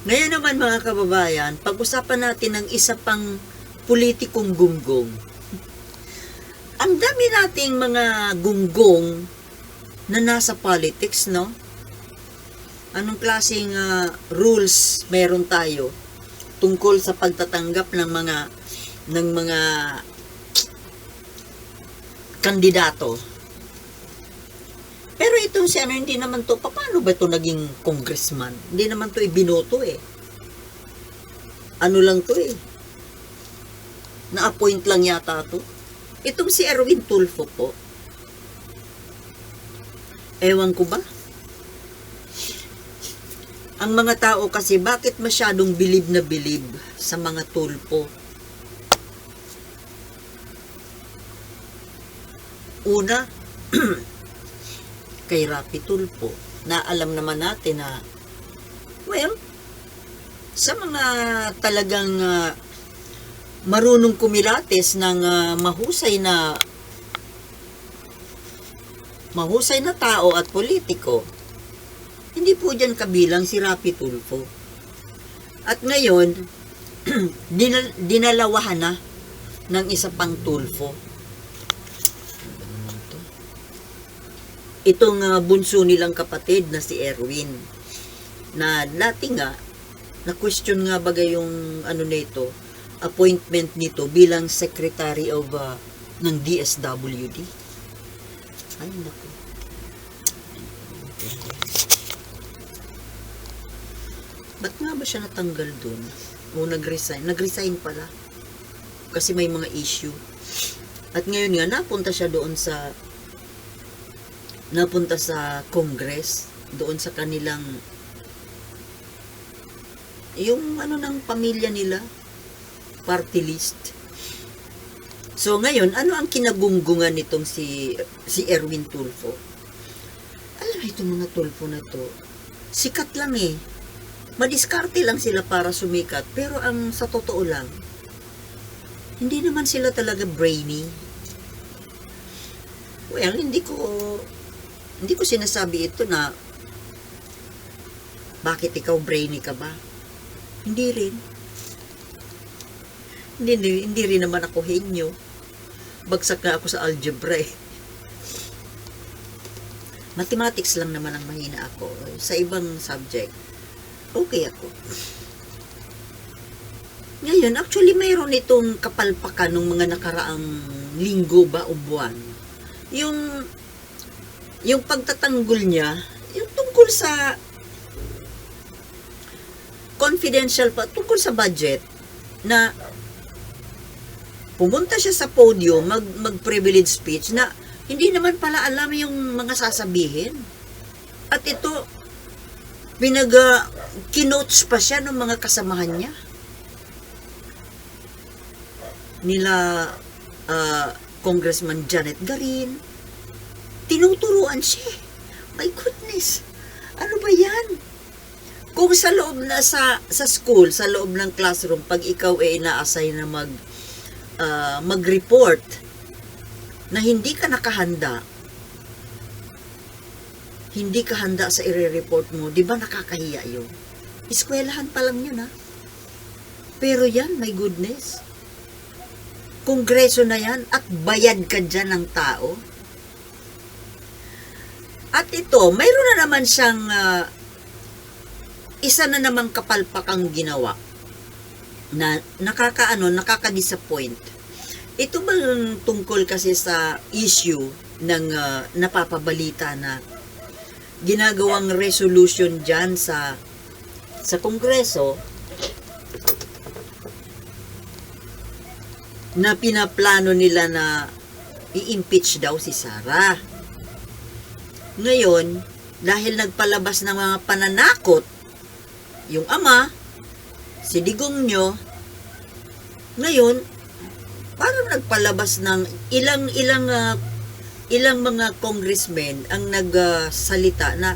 Ngayon naman mga kababayan, pag-usapan natin ng isa pang politikong gunggong. Ang dami nating mga gunggong na nasa politics, no? Anong klaseng rules meron tayo tungkol sa pagtatanggap ng mga kandidato? Pero itong si ano, hindi naman to, paano ba ito naging congressman? Hindi naman to ibinoto eh. Ano lang to eh. Na-appoint lang yata to. Itong si Erwin Tulfo po. Ewan ko ba? Ang mga tao kasi, bakit masyadong bilib na bilib sa mga Tulfo? Una, kay Rapi Tulfo, na alam naman natin na, well, sa mga talagang marunong kumilates ng mahusay na tao at politiko, hindi po dyan kabilang si Rapi Tulfo. At ngayon, dinalawahan na ng isa pang Tulfo. Itong bunso nilang kapatid na si Erwin, na dati nga, na-question nga bagay yung ano nito, appointment nito bilang Secretary of ng DSWD. Ay, naku. Ba't nga ba siya natanggal dun? O nag-resign? Nag-resign pala. Kasi may mga issue. At ngayon nga, napunta sa Congress, doon sa kanilang, yung ano ng pamilya nila, party list. So ngayon, ano ang kinagunggungan nitong si Erwin Tulfo? Alam mo itong mga Tulfo na to, sikat lang eh. Madiskarte lang sila para sumikat, pero ang sa totoo lang, hindi naman sila talaga brainy. Well, hindi ko sinasabi ito na bakit ikaw brainy ka ba? Hindi rin. Hindi rin naman ako henyo. Bagsak na ako sa algebra eh. Mathematics lang naman ang mahina ako. Sa ibang subject, okay ako. Ngayon, actually mayroon itong kapalpakan ng mga nakaraang linggo ba o buwan. Yung pagtatanggol niya, yung tungkol sa confidential pa, tungkol sa budget, na pumunta siya sa podium, mag-privilege speech, na hindi naman pala alam yung mga sasabihin. At ito, kinotes pa siya ng mga kasamahan niya. Nila, Congressman Janet Garin, tinuturuan siya. My goodness. Ano ba yan? Kung sa loob na sa school, sa loob ng classroom, pag ikaw ay ina-assign na mag-report na hindi ka nakahanda, hindi ka handa sa i-report mo, di ba nakakahiya yun? Eskwelahan pa lang yun, ha? Pero yan, my goodness. Kongreso na yan at bayad ka dyan ng tao. At ito, mayroon na naman siyang isa na namang kapalpakang ginawa na nakaka-disappoint. Ito bang tungkol kasi sa issue ng napapabalita na ginagawang resolution dyan sa Kongreso na pinaplano nila na i-impeach daw si Sara. Ngayon, dahil nagpalabas ng mga pananakot yung ama, si Digongyo, ngayon, parang nagpalabas ng ilang mga congressmen ang nagsalita na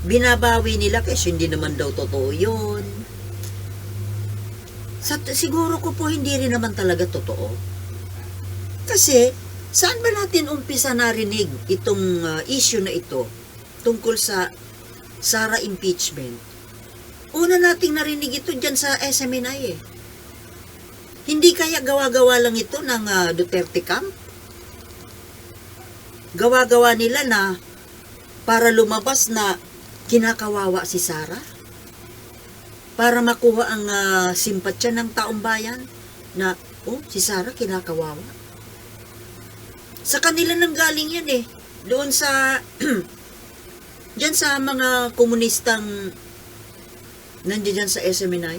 binabawi nila kasi hindi naman daw totoo yun. Siguro ko po hindi rin naman talaga totoo. Kasi, saan ba natin umpisa narinig itong issue na ito tungkol sa Sara impeachment? Una nating narinig ito dyan sa SMNI eh. Hindi kaya gawa-gawa lang ito ng Duterte camp? Gawa-gawa nila na para lumabas na kinakawawa si Sara? Para makuha ang simpatsya ng taong bayan na, si Sara kinakawawa. Sa kanila nang galing yan eh. Doon sa, dyan sa mga komunistang nandiyan sa SMNI.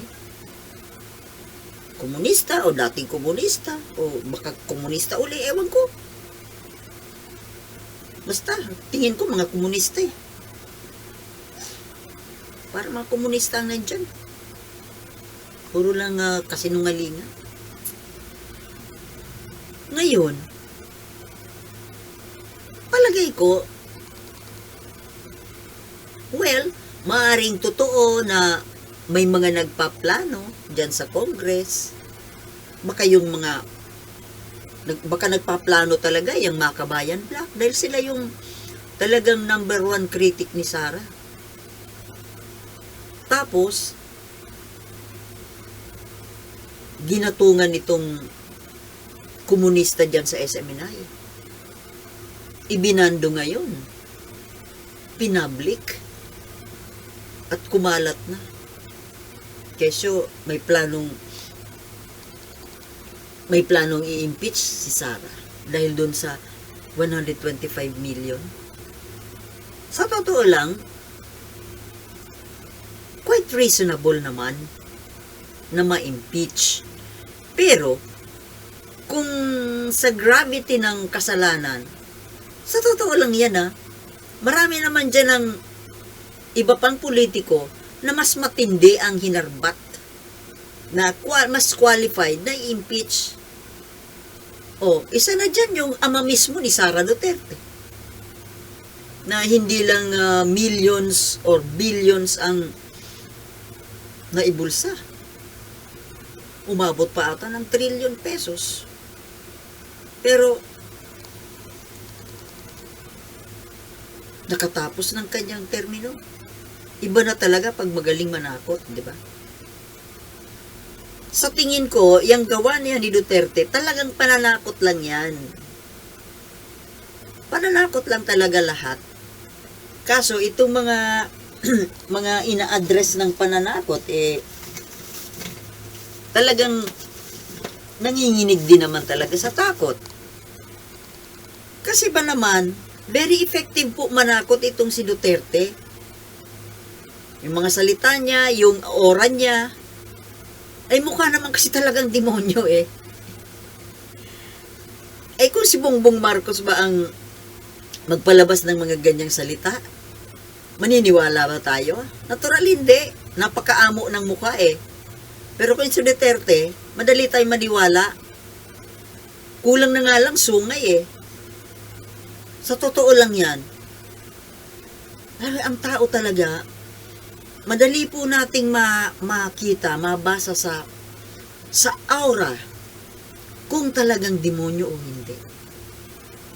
Komunista o dating komunista o baka komunista uli, ewan ko. Basta, tingin ko mga komunista eh. Para mga komunista ang nandyan. Puro lang kasinungalingan. Ngayon, palagay ko, well, maaring totoo na may mga nagpaplano dyan sa Congress. Baka yung baka nagpaplano talaga yung Makabayan Black dahil sila yung talagang #1 critic ni Sara. Tapos, ginatungan nitong komunista dyan sa SMNI. Ibinando ngayon. Pinablik. At kumalat na. Kesyo, may planong i-impeach si Sara dahil doon sa 125 million. Sa totoo lang, quite reasonable naman na ma-impeach. Pero, kung sa gravity ng kasalanan, sa totoo lang yan marami naman dyan ng iba pang politiko na mas matindi ang hinarbat, na mas qualified na i-impeach. Isa na dyan yung ama mismo ni Sara Duterte, na hindi lang millions or billions ang naibulsa. Umabot pa ata ng trillion pesos. Pero, nakatapos ng kanyang termino. Iba na talaga pag magaling manakot, di ba? Sa tingin ko, yung gawa niya ni Duterte, talagang pananakot lang yan. Pananakot lang talaga lahat. Kaso, itong mga mga ina-address ng pananakot, talagang nanginginig din naman talaga sa takot. Kasi ba naman, very effective po manakot itong si Duterte. Yung mga salita niya, yung aura niya, ay mukha naman kasi talagang demonyo eh. Ay kung si Bongbong Marcos ba ang magpalabas ng mga ganyang salita, maniniwala ba tayo? Natural hindi. Napakaamo ng mukha eh. Pero kung si Duterte, madali tayong maniwala. Kulang na nga lang sungay eh. Sa totoo lang yan. Ang tao talaga, madali po nating makita, mabasa sa aura kung talagang demonyo o hindi.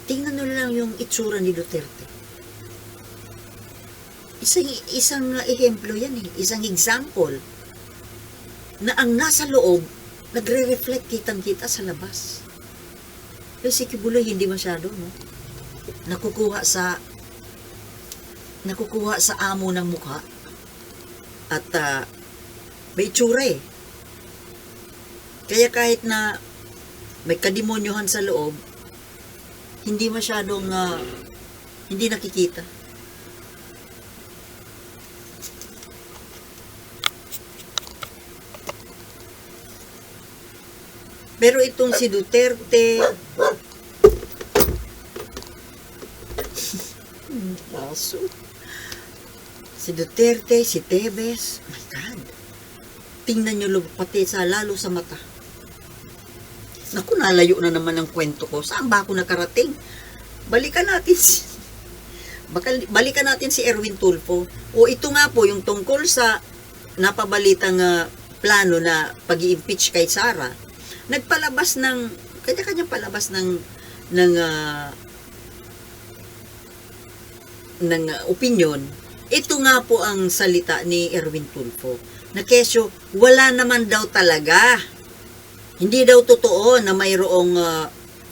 Tingnan nyo lang yung itsura ni Duterte. Isang ehemplo yan eh. Isang example na ang nasa loob nagre-reflect kitang-kita sa labas. Pero si Kibuloy hindi masyado, no? Nakukuha sa amo ng mukha at may itsura eh. Kaya kahit na may kademonyohan sa loob, hindi masyadong hindi nakikita. Pero itong si Duterte, kaso, si Duterte, si Tebes, my God, tingnan nyo pati lalo sa mata. Naku, nalayo na naman ang kwento ko. Saan ba ako nakarating? Balikan natin si Erwin Tulfo. O ito nga po, yung tungkol sa napabalitang plano na pag-i-impeach kay Sara, nagpalabas ng, kanya-kanya palabas ng opinion Ito nga po ang salita ni Erwin Tulfo, na kesyo wala naman daw talaga. Hindi daw totoo na mayroong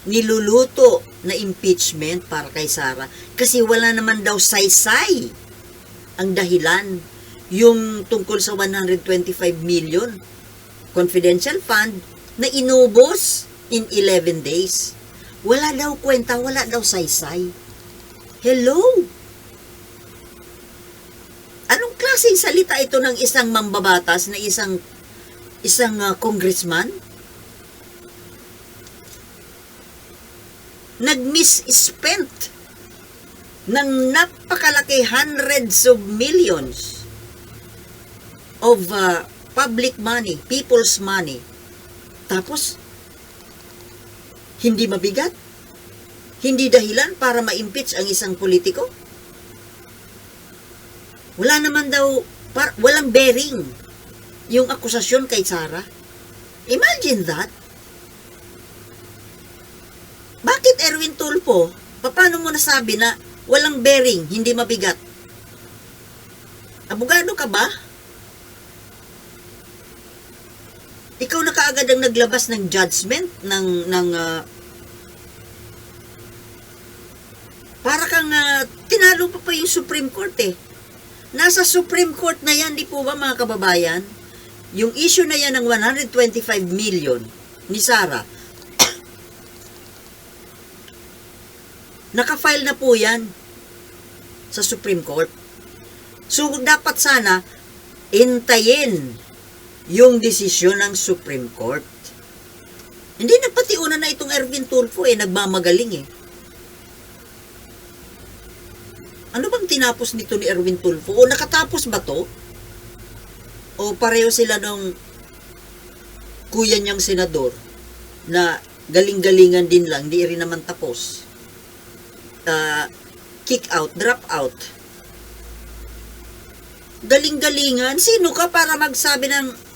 niluluto na impeachment para kay Sara kasi wala naman daw saysay ang dahilan yung tungkol sa 125 million confidential fund na inubos in 11 days. Wala daw kwenta, wala daw saysay. Hello? Anong klaseng salita ito ng isang mambabatas na isang congressman? Nag-misspent ng napakalaki hundreds of millions of public money, people's money. Tapos, hindi mabigat? Hindi dahilan para ma-impeach ang isang politiko? Wala naman daw, walang bearing yung akusasyon kay Sara. Imagine that. Bakit Erwin Tulfo? Paano mo nasabi na walang bearing, hindi mabigat? Abogado ka ba? Ikaw na kaagad ang naglabas ng judgment para kang tinalo pa yung Supreme Court eh. Nasa Supreme Court na yan, di po ba mga kababayan? Yung issue na yan ng 125 million ni Sara, naka-file na po yan sa Supreme Court. So, dapat sana intayin yung desisyon ng Supreme Court. Hindi nagpatiunan na itong Erwin Tulfo nagmamagaling Ano bang tinapos nito ni Erwin Tulfo? O nakatapos ba to? O pareho sila nung kuya niyang senador na galing-galingan din lang, di rin naman tapos. Kick out, drop out. Galing-galingan? Sino ka para magsabi ng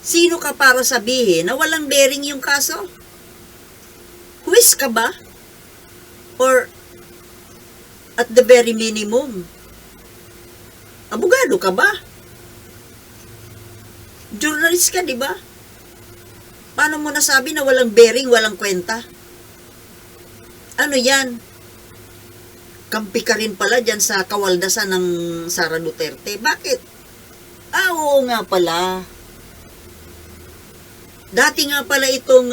sino ka para sabihin na walang bearing yung kaso? Huwis ka ba? Or at the very minimum, abogado ka ba? Journalist ka, di ba? Paano mo nasabi na walang bearing, walang kwenta? Ano yan? Kampi ka rin pala dyan sa kawaldasan ng Sara Duterte. Bakit? Oo nga pala. Dati nga pala itong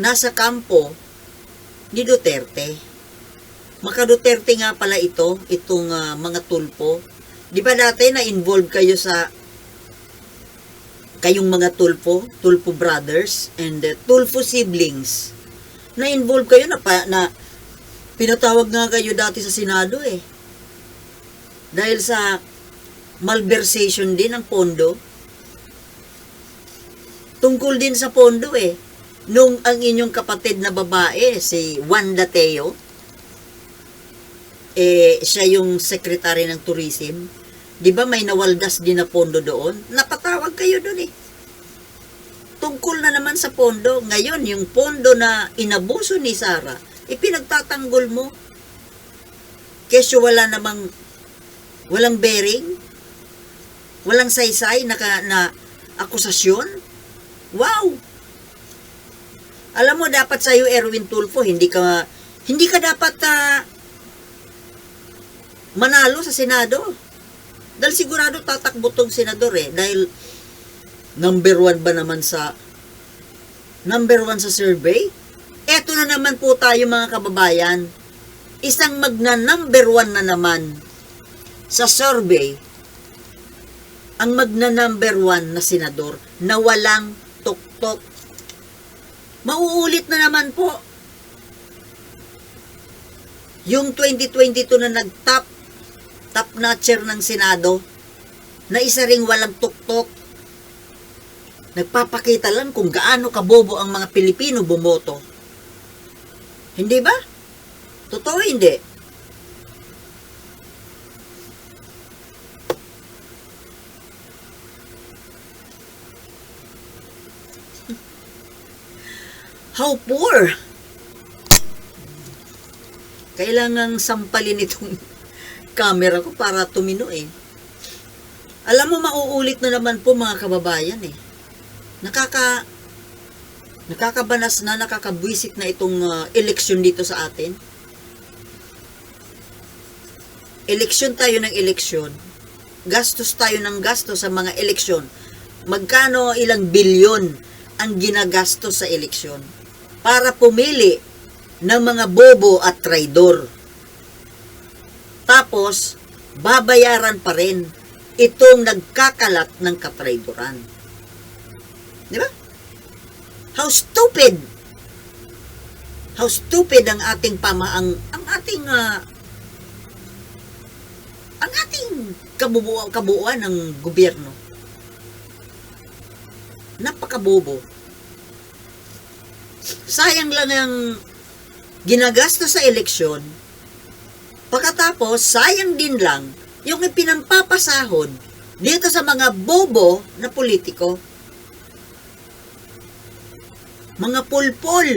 nasa kampo ni Duterte. Maka Duterte nga pala itong mga Tulfo. Di ba dati na-involve kayo kayong mga Tulfo brothers and Tulfo siblings. Na-involve kayo na pinatawag nga kayo dati sa Senado Dahil sa malversation din ng pondo. Tungkol din sa pondo Nung ang inyong kapatid na babae, si Wanda Teo, siya yung secretary ng tourism. Di ba may nawaldas din na pondo doon? Napatawag kayo doon Tungkol na naman sa pondo. Ngayon, yung pondo na inabuso ni Sara, ipinagtatanggol mo. Kesyo walang bearing, walang saysay na akusasyon. Wow! Alam mo, dapat sa'yo, Erwin Tulfo, hindi ka dapat manalo sa Senado. Dahil sigurado tatakbo tong senador dahil number one sa survey. Eto na naman po tayo mga kababayan. Isang magna-number one na naman sa survey. Ang magna-number one na senador na walang tuktok. Mauulit na naman po. Yung 2022 na top notcher ng Senado na isa ring walang tuktok. Nagpapakita lang kung gaano kabobo ang mga Pilipino bumoto. Hindi ba? Totoo hindi. How poor! Kailangang sampalin camera ko para tumino eh. Alam mo, mauulit na naman po mga kababayan eh. Nakakabanas na, nakakabwisit na itong eleksyon dito sa atin. Eleksyon tayo ng eleksyon. Gastos tayo ng gastos sa mga eleksyon. Magkano ilang bilyon ang ginagastos sa eleksyon para pumili ng mga bobo at traidor. Tapos, babayaran pa rin itong nagkakalat ng katraidoran. Di ba? How stupid! How stupid ang ating ang ating kabuuan ng gobyerno. Napakabobo. Sayang lang ang ginagastos sa eleksyon. Pagkatapos, sayang din lang yung ipinampapasahod dito sa mga bobo na politiko. Mga pulpol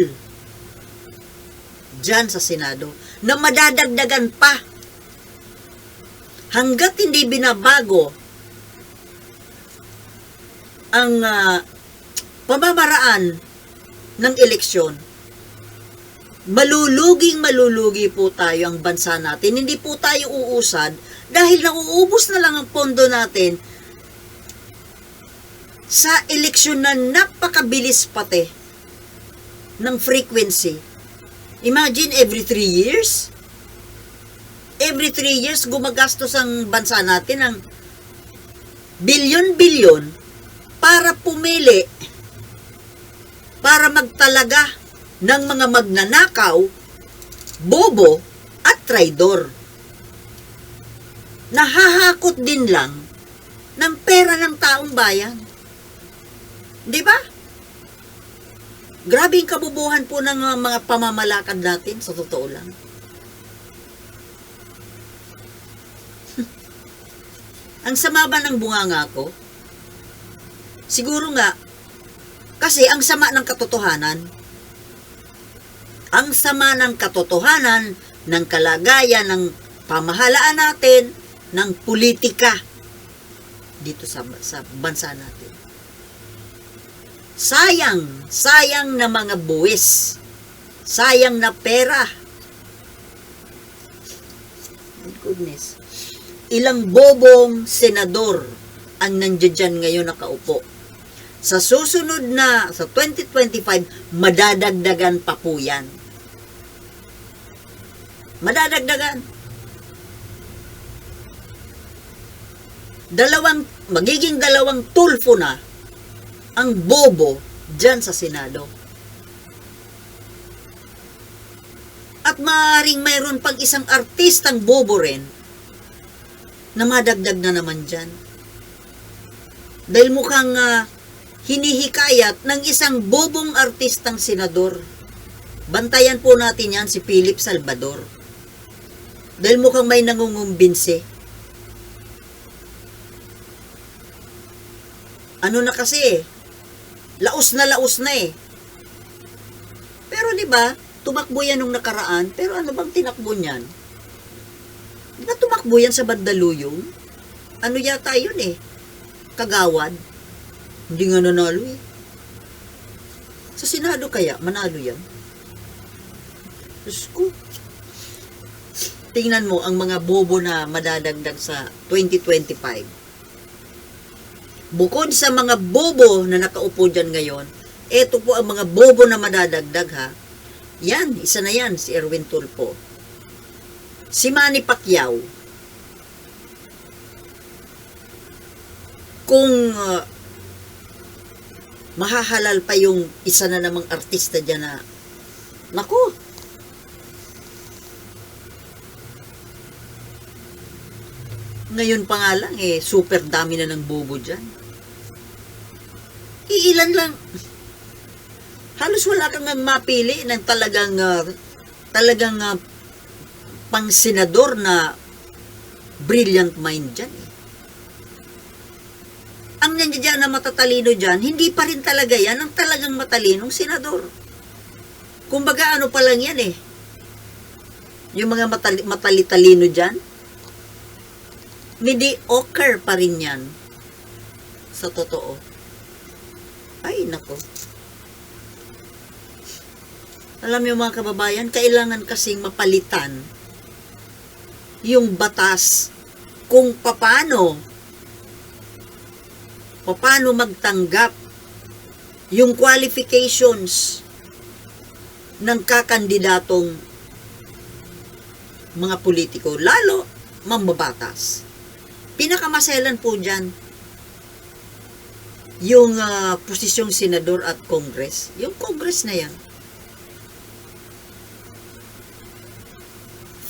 dyan sa Senado na madadagdagan pa hanggat hindi binabago ang pamamaraan ng eleksyon. Malulugi po tayo ang bansa natin. Hindi po tayo uusad dahil nauubos na lang ang pondo natin sa eleksyon na napakabilis pati ng frequency. Imagine every 3 years? Every 3 years gumagastos ang bansa natin ng bilyon-bilyon para pumili, para magtalaga ng mga magnanakaw, bobo, at traidor. Nahahakot din lang ng pera ng taong bayan. Di ba? Grabe yung kabubuhan po ng mga pamamalakad natin, sa totoo lang. Ang sama ba ng bunganga ko? Siguro nga, kasi ang sama ng katotohanan. Ang sama ng katotohanan, ng kalagayan, ng pamahalaan natin, ng politika dito sa bansa natin. Sayang na mga buwis. Sayang na pera. My goodness. Ilang bobong senador ang nandiyan ngayon nakaupo. Sa susunod na, sa 2025, madadagdagan pa po yan. Madadagdagan. Magiging dalawang tulfo na ang bobo dyan sa Senado. At maaaring mayroon pang isang artistang bobo rin na madagdag na naman dyan. Dahil mukhang hinihikayat ng isang bobong artistang senador. Bantayan po natin yan, si Philip Salvador. Dahil mukhang may nangungumbinse. Ano na kasi laos na eh. Pero di ba, tumakbo yan nung nakaraan, pero ano bang tinakbo niyan? Di ba tumakbo yan sa Bandaluyong? Ano yata yun eh? Kagawad. Hindi nga nanalo eh. Sa Senado kaya, manalo yan? Diyos ko. Tingnan mo ang mga bobo na madadagdag sa 2025. Bukod sa mga bobo na nakaupo dyan ngayon, eto po ang mga bobo na madadagdag ha. Yan, isa na yan, si Erwin Tulfo. Si Manny Pacquiao. Kung mahahalal pa yung isa na namang artista dyan na, naku, ngayon pa nga lang super dami na ng bobo dyan. Iilan lang. Halos wala kang mapili ng talagang pang senador na brilliant mind dyan. Ang nandiyan na matatalino dyan, hindi pa rin talaga yan ang talagang matalinong senador. Kumbaga ano pa lang yan eh. Yung mga matalitalino dyan, mediocre pa rin yan. Sa totoo. Ay, nako. Alam niyo mga kababayan, kailangan kasing mapalitan yung batas kung paano magtanggap yung qualifications ng kakandidatong mga politiko, lalo mambabatas. Pinakamaselan po dyan yung posisyong senador at Congress. Yung Congress na yan.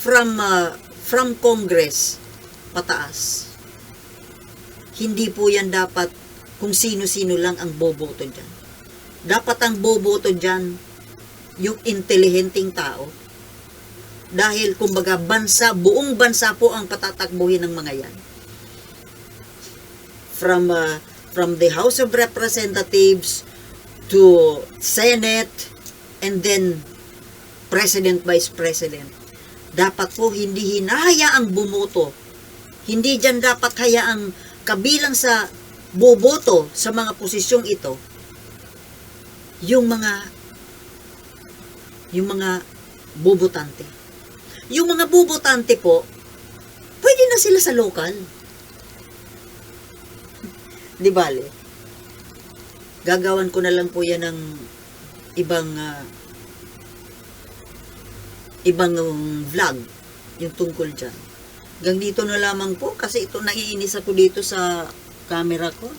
From Congress pataas. Hindi po yan dapat kung sino-sino lang ang boboto dyan. Dapat ang boboto dyan yung intelihenteng tao. Dahil kumbaga buong bansa po ang patatakbuhin ng mga yan. From the House of Representatives to Senate and then President, Vice President. Dapat po hindi hinahayaang bumoto. Hindi dyan dapat hayaang kabilang sa boboto sa mga posisyong ito yung mga bobotante. Yung mga bobotante po, pwede na sila sa local. Di bale? Gagawan ko na lang po yan ng ibang vlog yung tungkol dyan. Hanggang dito na lamang po kasi ito naiinis ako dito sa camera ko.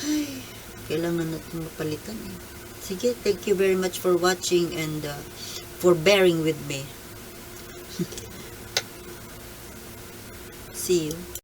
Ay, kailangan natin mapalitan eh. Sige, thank you very much for watching and for bearing with me. See you.